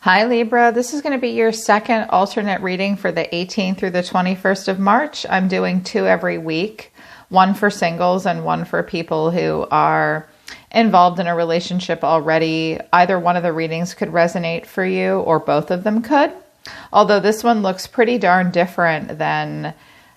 Hi Libra, this is going to be your second alternate reading for the 18th through the 21st of March. I'm doing 2 every week, one for singles and one for people who are involved in a relationship already. Either one of the readings could resonate for you or both of them could. Although this one looks pretty darn different than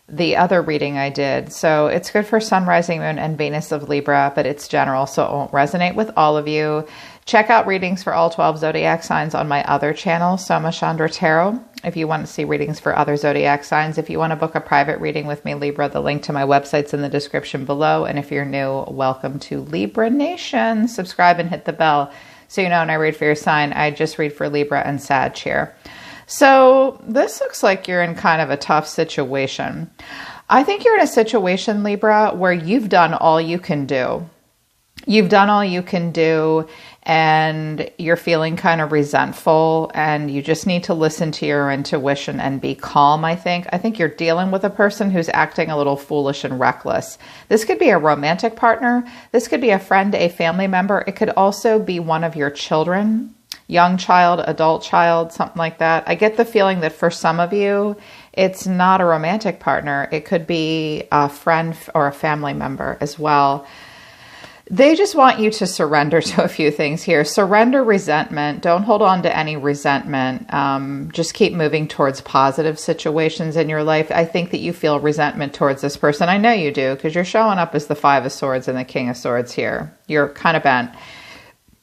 the other reading I did. So it's good for Sun, Rising, Moon, and Venus of Libra, but it's general, so it won't resonate with all of you. Check out readings for all 12 zodiac signs on my other channel, Soma, Chandra Tarot, if you want to see readings for other zodiac signs. If you want to book a private reading with me, Libra, the link to my website's in the description below. And if you're new, welcome to Libra Nation. Subscribe and hit the bell so you know when I read for your sign. I just read for Libra and Sag here. So this looks like you're in kind of a tough situation. I think you're in a situation, Libra, where you've done all you can do. You've done all you can do and you're feeling kind of resentful and you just need to listen to your intuition and be calm, I think. I think you're dealing with a person who's acting a little foolish and reckless. This could be a romantic partner. This could be a friend, a family member. It could also be one of your children, young child, adult child, something like that. I get the feeling that for some of you, it's not a romantic partner. It could be a friend or a family member as well. They just want you to surrender to a few things here. Surrender resentment. Don't hold on to any resentment. Just keep moving towards positive situations in your life. I think that you feel resentment towards this person. I know you do because you're showing up as the 5 of Swords and the King of Swords here. You're kind of bent.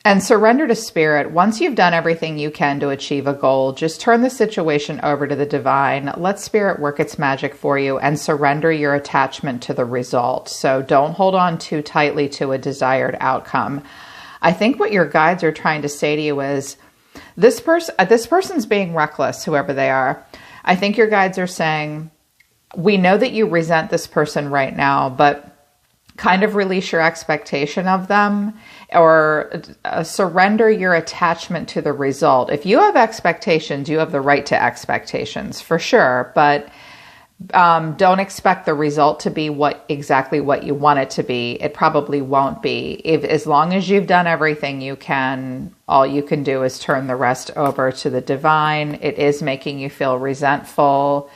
And surrender to spirit. Once you've done everything you can to achieve a goal, just turn the situation over to the divine. Let spirit work its magic for you and surrender your attachment to the result. So don't hold on too tightly to a desired outcome. I think what your guides are trying to say to you is, this person's being reckless, whoever they are. I think your guides are saying, we know that you resent this person right now, but kind of release your expectation of them or surrender your attachment to the result. If you have expectations, you have the right to expectations for sure, but don't expect the result to be exactly what you want it to be. It probably won't be. As long as you've done everything you can, all you can do is turn the rest over to the divine. It is making you feel resentful.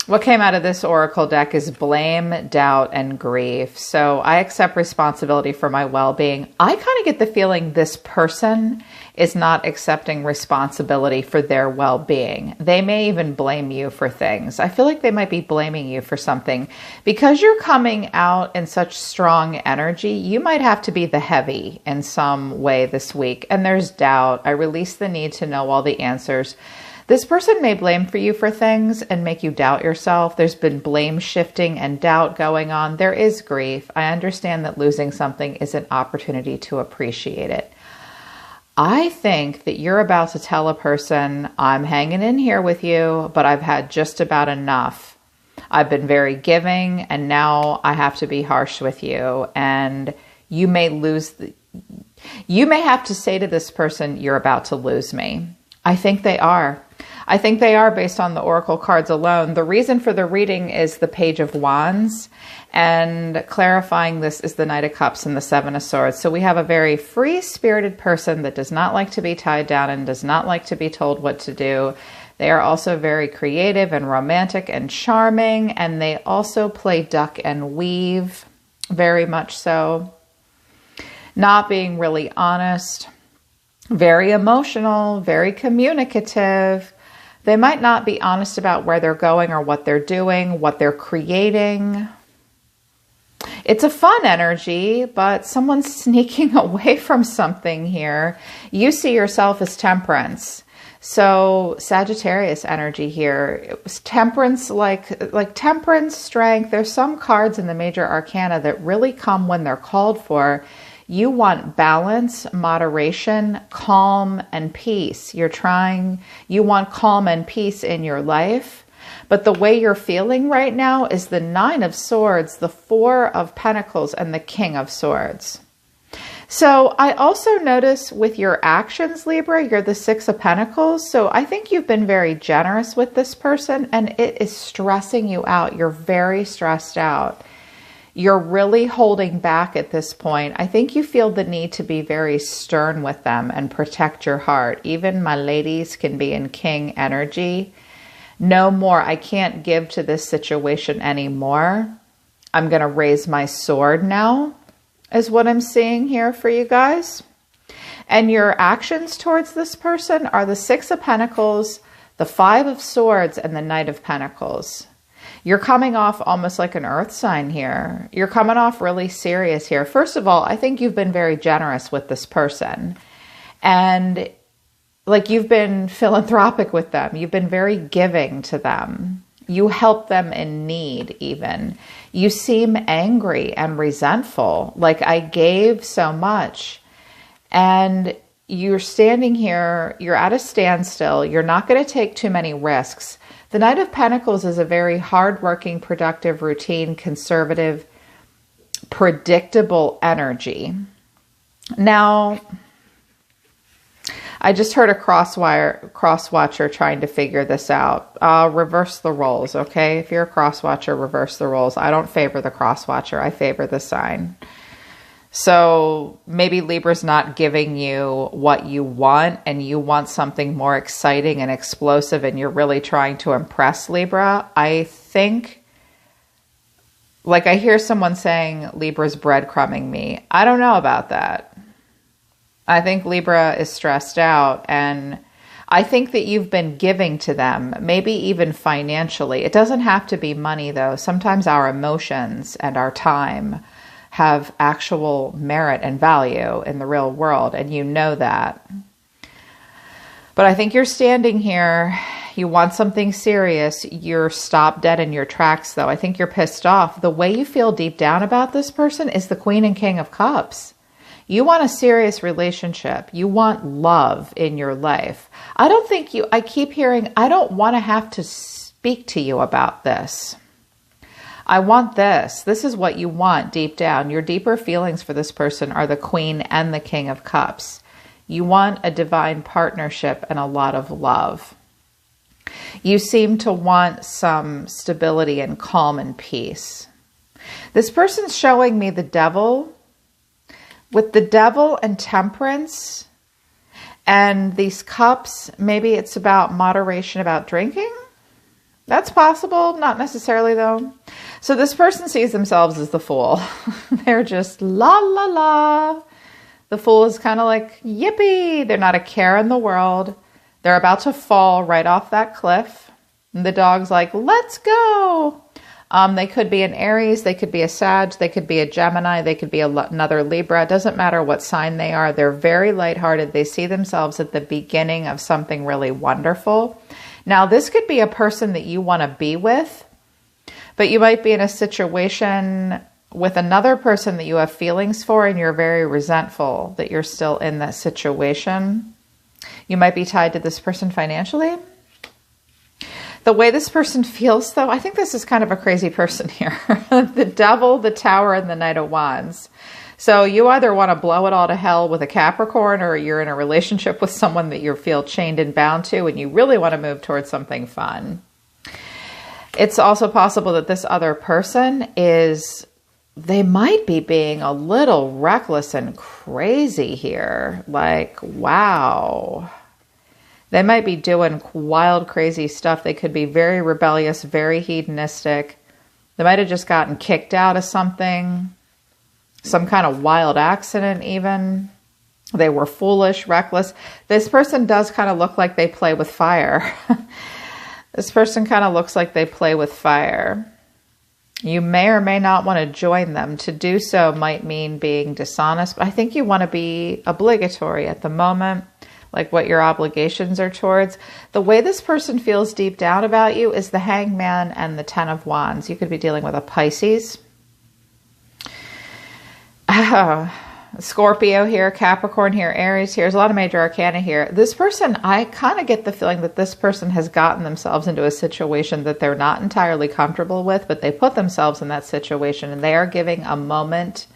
What came out of this oracle deck is blame, doubt, and grief. So I accept responsibility for my well-being. I kind of get the feeling this person is not accepting responsibility for their well-being. They may even blame you for things. I feel like they might be blaming you for something. Because you're coming out in such strong energy, you might have to be the heavy in some way this week. And there's doubt. I release the need to know all the answers. This person may blame for you for things and make you doubt yourself. There's been blame shifting and doubt going on. There is grief. I understand that losing something is an opportunity to appreciate it. I think that you're about to tell a person, I'm hanging in here with you, but I've had just about enough. I've been very giving and now I have to be harsh with you. And you may you may have to say to this person, you're about to lose me. I think they are. I think they are based on the oracle cards alone. The reason for the reading is the Page of Wands, and clarifying this is the Knight of Cups and the 7 of Swords. So we have a very free-spirited person that does not like to be tied down and does not like to be told what to do. They are also very creative and romantic and charming, and they also play duck and weave, very much so. Not being really honest. Very emotional, very communicative. They might not be honest about where they're going or what they're doing, what they're creating. It's a fun energy, but someone's sneaking away from something here. You see yourself as Temperance. So Sagittarius energy here. It was Temperance, like Temperance, Strength. There's some cards in the major arcana that really come when they're called for. You want balance, moderation, calm, and peace. You want calm and peace in your life. But the way you're feeling right now is the 9 of Swords, the 4 of Pentacles, and the King of Swords. So I also notice with your actions, Libra, you're the 6 of Pentacles. So I think you've been very generous with this person and it is stressing you out. You're very stressed out. You're really holding back at this point. I think you feel the need to be very stern with them and protect your heart. Even my ladies can be in king energy. No more. I can't give to this situation anymore. I'm going to raise my sword now, is what I'm seeing here for you guys. And your actions towards this person are the Six of Pentacles, the Five of Swords, and the Knight of Pentacles. You're coming off almost like an earth sign here. You're coming off really serious here. First of all, I think you've been very generous with this person. And like you've been philanthropic with them. You've been very giving to them. You help them in need even. You seem angry and resentful. Like I gave so much. And you're standing here, you're at a standstill. You're not going to take too many risks. The Knight of Pentacles is a very hardworking, productive, routine, conservative, predictable energy. Now, I just heard a cross-watcher trying to figure this out. Reverse the roles, okay? If you're a cross-watcher, reverse the roles. I don't favor the cross-watcher. I favor the sign. So maybe Libra's not giving you what you want and you want something more exciting and explosive and you're really trying to impress Libra. I think, like I hear someone saying Libra's breadcrumbing me. I don't know about that. I think Libra is stressed out and I think that you've been giving to them, maybe even financially. It doesn't have to be money though. Sometimes our emotions and our time have actual merit and value in the real world, and you know that. But I think you're standing here, you want something serious, you're stopped dead in your tracks though. I think you're pissed off. The way you feel deep down about this person is the Queen and King of Cups. You want a serious relationship. You want love in your life. I keep hearing, I don't want to have to speak to you about this. I want this. This is what you want deep down. Your deeper feelings for this person are the Queen and the King of Cups. You want a divine partnership and a lot of love. You seem to want some stability and calm and peace. This person's showing me the Devil. With the Devil and Temperance and these cups, maybe it's about moderation about drinking. That's possible. Not necessarily though. So this person sees themselves as the Fool. They're just la la la. The Fool is kind of like, yippee. They're not a care in the world. They're about to fall right off that cliff. And the dog's like, let's go. They could be an Aries. They could be a Sag. They could be a Gemini. They could be another Libra. It doesn't matter what sign they are. They're very lighthearted. They see themselves at the beginning of something really wonderful. Now, this could be a person that you want to be with, but you might be in a situation with another person that you have feelings for and you're very resentful that you're still in that situation. You might be tied to this person financially. The way this person feels, though, I think this is kind of a crazy person here. The Devil, the Tower, and the Knight of Wands. So you either want to blow it all to hell with a Capricorn, or you're in a relationship with someone that you feel chained and bound to, and you really want to move towards something fun. It's also possible that this other person they might be being a little reckless and crazy here. Like, wow. They might be doing wild, crazy stuff. They could be very rebellious, very hedonistic. They might have just gotten kicked out of something. Some kind of wild accident even. They were foolish, reckless. This person does kind of look like they play with fire. This person kind of looks like they play with fire. You may or may not want to join them. To do so might mean being dishonest, but I think you want to be obligatory at the moment, like what your obligations are towards. The way this person feels deep down about you is the Hangman and the Ten of Wands. You could be dealing with a Pisces. Scorpio here, Capricorn here, Aries here. There's a lot of major arcana here. This person, I kind of get the feeling that this person has gotten themselves into a situation that they're not entirely comfortable with, but they put themselves in that situation and they are giving a moment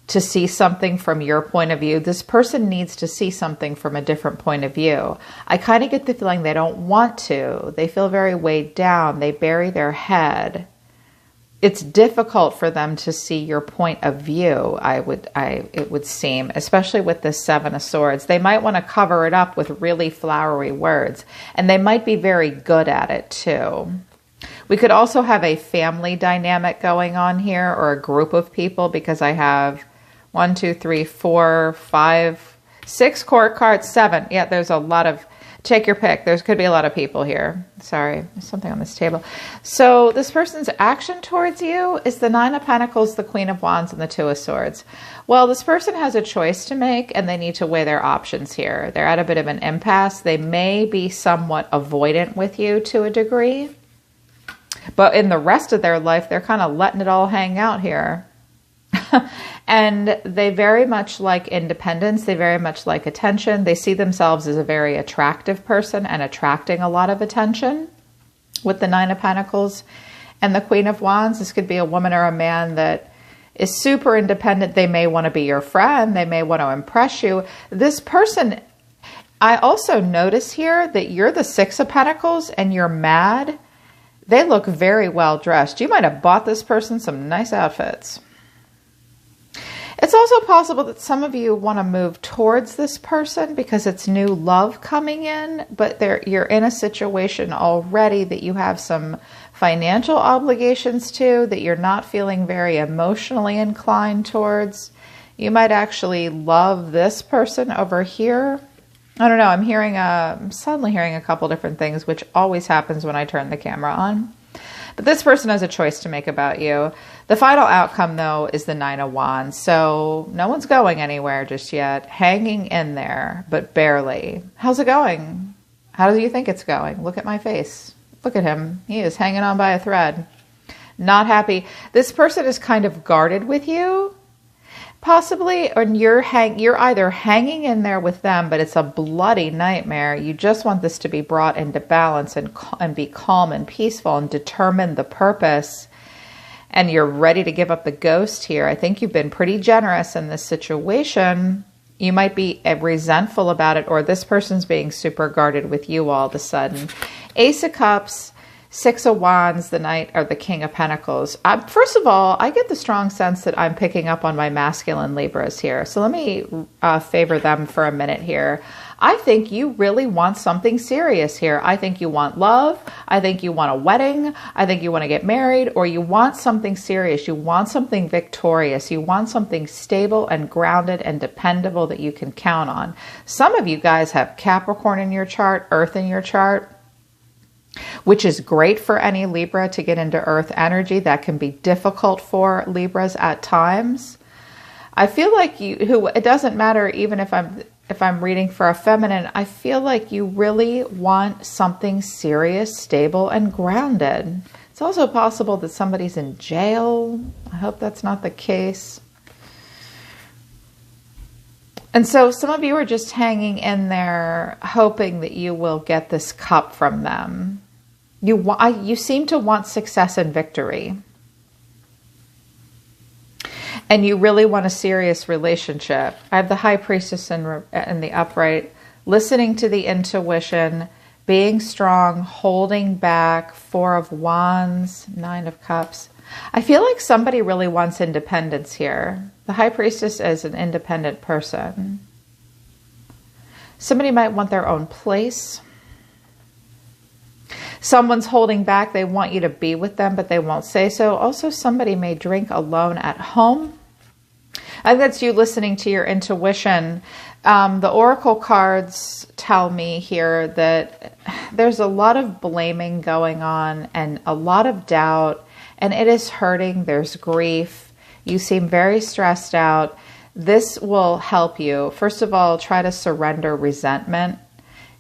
to see something from your point of view. This person needs to see something from a different point of view. I kind of get the feeling they don't want to. They feel very weighed down. They bury their head. it's difficult for them to see your point of view, it would seem, especially with this Seven of Swords. They might want to cover it up with really flowery words, and they might be very good at it too. We could also have a family dynamic going on here, or a group of people, because I have 1, 2, 3, 4, 5, 6 court cards, 7. Yeah, there's a lot of, take your pick. There could be a lot of people here. Sorry, there's something on this table. So this person's action towards you is the Nine of Pentacles, the Queen of Wands, and the Two of Swords. Well, this person has a choice to make, and they need to weigh their options here. They're at a bit of an impasse. They may be somewhat avoidant with you to a degree, but in the rest of their life, they're kind of letting it all hang out here. And they very much like independence. They very much like attention. They see themselves as a very attractive person and attracting a lot of attention with the Nine of Pentacles and the Queen of Wands. This could be a woman or a man that is super independent. They may want to be your friend. They may want to impress you. This person, I also notice here that you're the Six of Pentacles and you're mad. They look very well dressed. You might have bought this person some nice outfits. It's also possible that some of you want to move towards this person because it's new love coming in, but you're in a situation already that you have some financial obligations to, that you're not feeling very emotionally inclined towards. You might actually love this person over here. I don't know. I'm suddenly hearing a couple different things, which always happens when I turn the camera on. But this person has a choice to make about you. The final outcome, though, is the Nine of Wands. So no one's going anywhere just yet. Hanging in there, but barely. How's it going? How do you think it's going? Look at my face. Look at him. He is hanging on by a thread. Not happy. This person is kind of guarded with you, possibly, or you're either hanging in there with them, but it's a bloody nightmare. You just want this to be brought into balance and be calm and peaceful and determine the purpose. And you're ready to give up the ghost here. I think you've been pretty generous in this situation. You might be resentful about it, or this person's being super guarded with you all of a sudden. Ace of Cups, Six of Wands, the Knight, or the King of Pentacles. First of all, I get the strong sense that I'm picking up on my masculine Libras here. So let me favor them for a minute here. I think you really want something serious here. I think you want love. I think you want a wedding. I think you want to get married, or you want something serious. You want something victorious. You want something stable and grounded and dependable that you can count on. Some of you guys have Capricorn in your chart, Earth in your chart, which is great for any Libra to get into Earth energy. That can be difficult for Libras at times. I feel like it doesn't matter even if I'm reading for a feminine, I feel like you really want something serious, stable, and grounded. It's also possible that somebody's in jail. I hope that's not the case. And so some of you are just hanging in there, hoping that you will get this cup from them. You seem to want success and victory. And you really want a serious relationship. I have the High Priestess in the upright, listening to the intuition, being strong, holding back, Four of Wands, Nine of Cups. I feel like somebody really wants independence here. The High Priestess is an independent person. Somebody might want their own place. Someone's holding back. They want you to be with them, but they won't say so. Also, somebody may drink alone at home. I think that's you listening to your intuition. The Oracle cards tell me here that there's a lot of blaming going on and a lot of doubt, and it is hurting. There's grief. You seem very stressed out. This will help you. First of all, try to surrender resentment.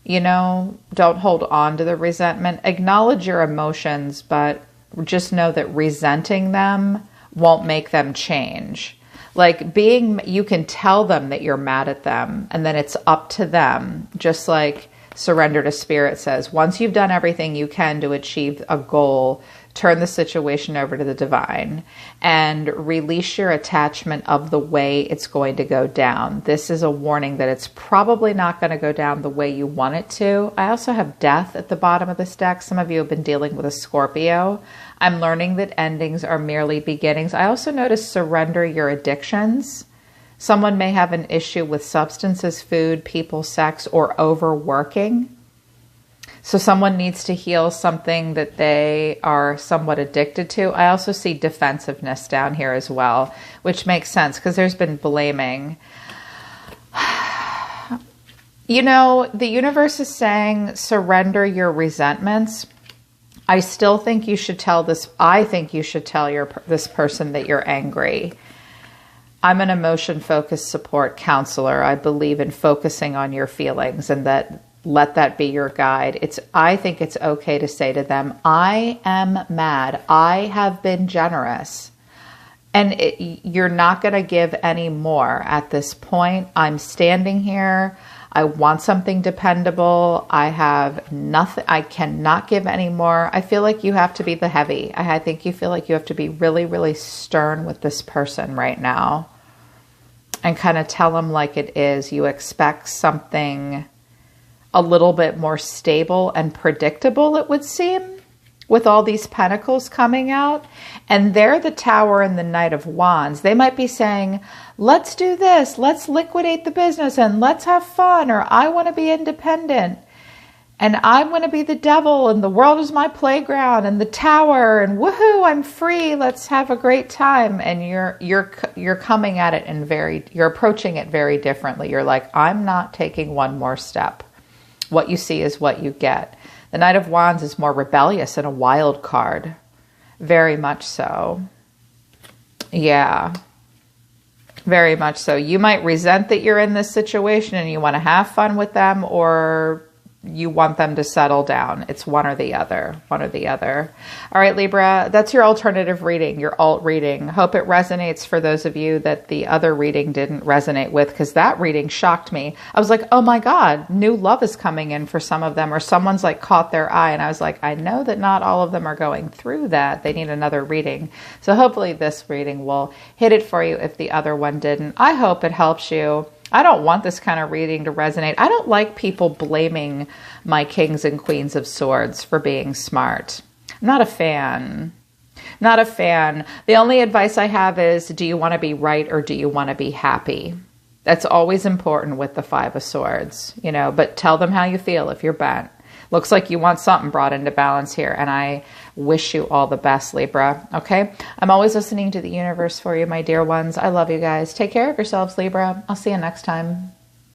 Don't hold on to the resentment. Acknowledge your emotions, but just know that resenting them won't make them change. You can tell them that you're mad at them, and then it's up to them. Just like Surrender to Spirit says, once you've done everything you can to achieve a goal, turn the situation over to the divine and release your attachment of the way it's going to go down. This is a warning that it's probably not going to go down the way you want it to. I also have Death at the bottom of this deck. Some of you have been dealing with a Scorpio. I'm learning that endings are merely beginnings. I also notice surrender your addictions. Someone may have an issue with substances, food, people, sex, or overworking. So someone needs to heal something that they are somewhat addicted to. I also see defensiveness down here as well, which makes sense because there's been blaming. You know, the universe is saying surrender your resentments. I still think you should tell this. I think you should tell this person that you're angry. I'm an emotion-focused support counselor. I believe in focusing on your feelings and that let that be your guide. I think it's okay to say to them, I am mad. I have been generous. And you're not going to give any more at this point. I'm standing here. I want something dependable. I have nothing. I cannot give any more. I feel like you have to be the heavy. I think you feel like you have to be really, really stern with this person right now and kind of tell them like it is. You expect something a little bit more stable and predictable, it would seem, with all these pentacles coming out. And they're the Tower and the Knight of Wands. They might be saying, let's do this, let's liquidate the business and let's have fun, or I want to be independent and I want to be the devil and the world is my playground and the tower and woohoo, I'm free, let's have a great time. And you're coming at it you're approaching it very differently. You're like, I'm not taking one more step. What you see is what you get. The Knight of Wands is more rebellious and a wild card. Very much so. Yeah. Very much so. You might resent that you're in this situation and you want to have fun with them, or you want them to settle down. It's one or the other. One or the other. All right, Libra, that's your alternative reading, your alt reading. Hope it resonates for those of you that the other reading didn't resonate with, because that reading shocked me. I was like, oh my God, new love is coming in for some of them, or someone's like caught their eye. And I was like, I know that not all of them are going through that. They need another reading. So hopefully this reading will hit it for you if the other one didn't. I hope it helps you. I don't want this kind of reading to resonate. I don't like people blaming my kings and queens of swords for being smart. I'm not a fan. Not a fan. The only advice I have is, do you want to be right or do you want to be happy? That's always important with the Five of Swords, you know, but tell them how you feel if you're bent. Looks like you want something brought into balance here, and I wish you all the best, Libra, okay? I'm always listening to the universe for you, my dear ones. I love you guys. Take care of yourselves, Libra. I'll see you next time.